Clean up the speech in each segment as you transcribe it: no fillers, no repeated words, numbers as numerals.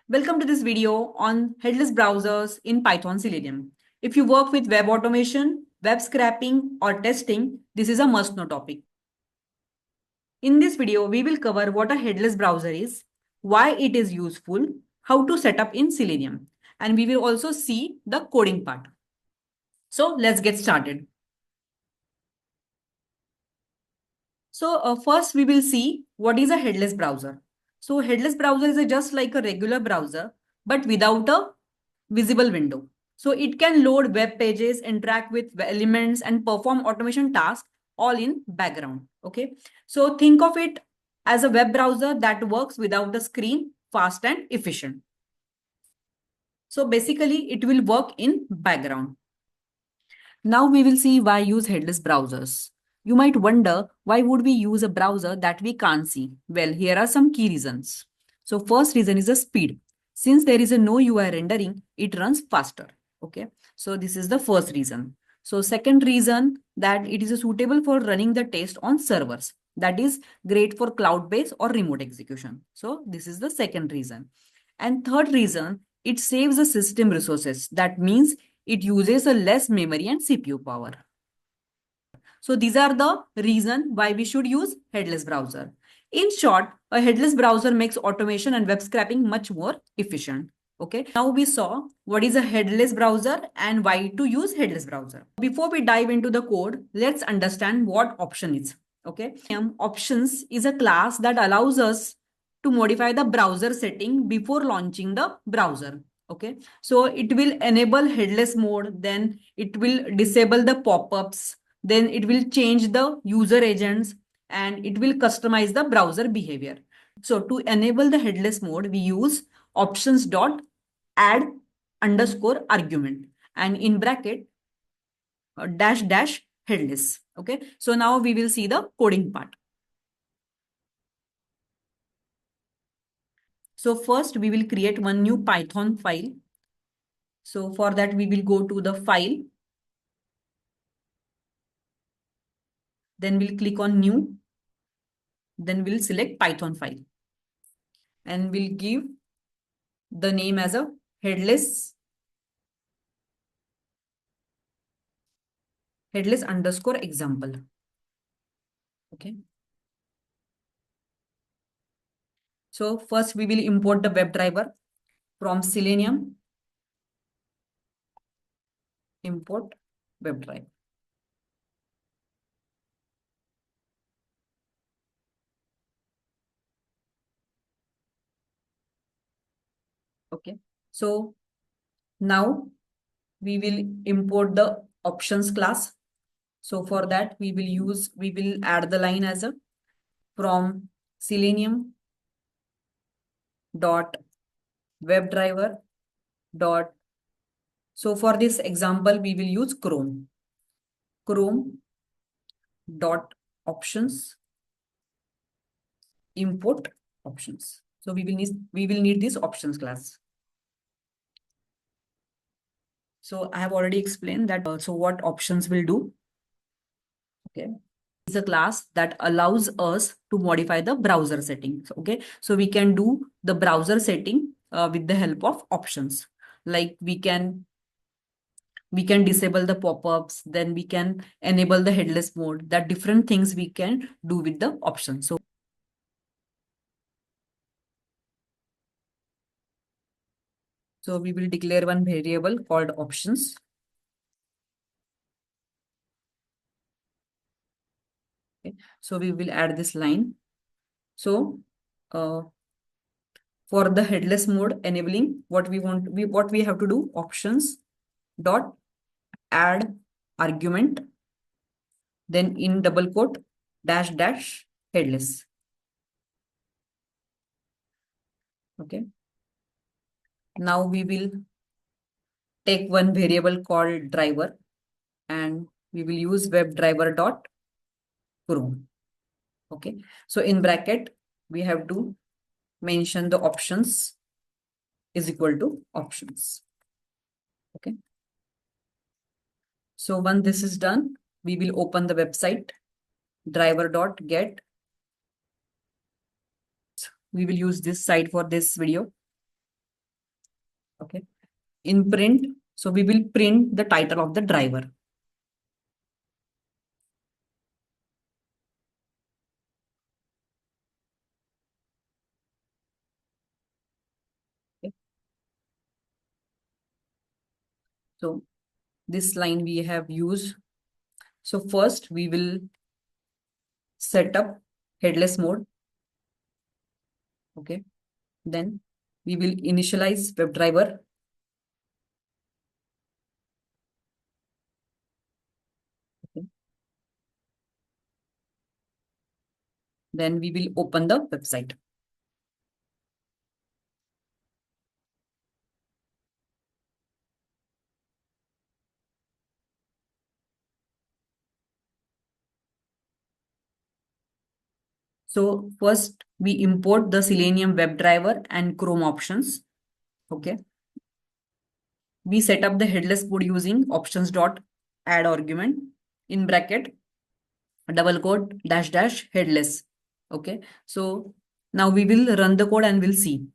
Welcome to this video on headless browsers in Python Selenium. If you work with web automation, web scraping, or testing, this is a must-know topic. In this video, we will cover what a headless browser is, why it is useful, how to set up in Selenium, and we will also see the coding part. So let's get started. First we will see what is a headless browser. So headless browser is just like a regular browser, but without a visible window. So it can load web pages, interact with elements, and perform automation tasks all in background. Okay. So think of it as a web browser that works without a screen, fast and efficient. So basically it will work in background. Now we will see why use headless browsers. You might wonder, why would we use a browser that we can't see? Well, here are some key reasons. So first reason is the speed. Since there is a no UI rendering, it runs faster. Okay. So this is the first reason. So second reason that it is suitable for running the test on servers. That is great for cloud-based or remote execution. So this is the second reason. And third reason, it saves the system resources. That means it uses a less memory and CPU power. So these are the reason why we should use headless browser. In short, a headless browser makes automation and web scraping much more efficient. Okay, now we saw what is a headless browser and why to use headless browser. Before we dive into the code, let's understand what option is. Okay, options is a class that allows us to modify the browser setting before launching the browser. Okay, so it will enable headless mode, then it will disable the pop-ups, then it will change the user agents, and it will customize the browser behavior. So to enable the headless mode, we use options dot add underscore argument and in bracket dash dash headless. Okay, so now we will see the coding part. So first we will create one new Python file. So for that we will go to the file. Then we'll click on new. Then we'll select Python file. And we'll give the name as a headless underscore example. Okay. So first we will import the WebDriver from Selenium. Import WebDriver. Okay. So now we will import the options class. So for that we will add the line as a from Selenium dot WebDriver dot. So for this example, we will use Chrome. Chrome dot options import options. So we will need this options class. So I have already explained that. So what options will do? Okay, is a class that allows us to modify the browser settings. Okay, so we can do the browser setting with the help of options. Like we can disable the pop-ups, then we can enable the headless mode. That different things we can do with the options. So we will declare one variable called options. Okay. So we will add this line. So for the headless mode enabling, what we have to do, options dot add argument, then in double quote dash dash headless. Okay. Now we will take one variable called driver and we will use WebDriver dot Chrome. Okay. So in bracket, we have to mention the options is equal to options. Okay. So once this is done, we will open the website driver.get. We will use this site for this video. Okay. In print, so we will print the title of the driver. Okay. So this line we have used. So first we will set up headless mode. Okay. Then we will initialize WebDriver. Okay. Then we will open the website. So first we import the Selenium WebDriver and Chrome options. Okay. We set up the headless mode using options dot add argument in bracket double quote dash dash headless. Okay. So now we will run the code and we'll see.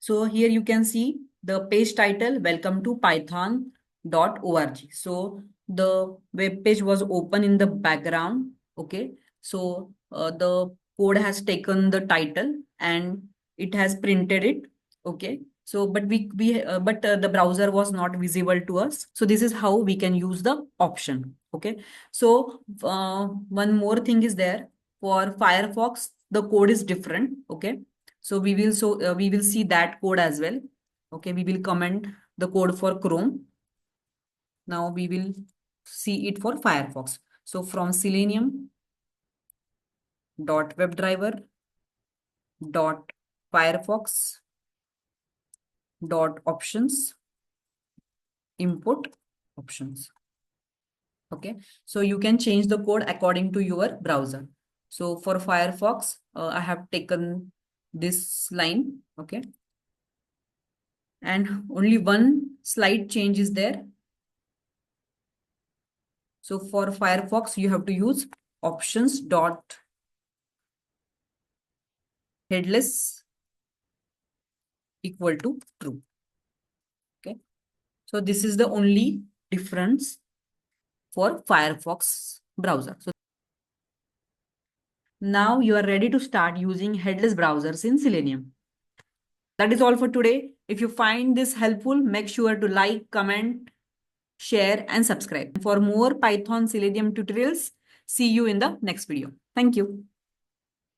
So here you can see the page title, welcome to python.org. So the web page was open in the background. Okay. So the code has taken the title and it has printed it. Okay. So, but the browser was not visible to us. So this is how we can use the option. Okay. So one more thing is there for Firefox, the code is different. Okay. So we will see that code as well. Okay, we will comment the code for Chrome. Now we will see it for Firefox. So from Selenium dot WebDriver dot Firefox dot options import options. Okay, so you can change the code according to your browser. So for Firefox, I have taken this line. Okay, and only one slide change is there. So for Firefox, you have to use options dot headless equal to true. Okay. So this is the only difference for Firefox browser. So now you are ready to start using headless browsers in Selenium. That is all for today. If you find this helpful, make sure to like, comment, share, and subscribe. For more Python Selenium tutorials, see you in the next video. Thank you.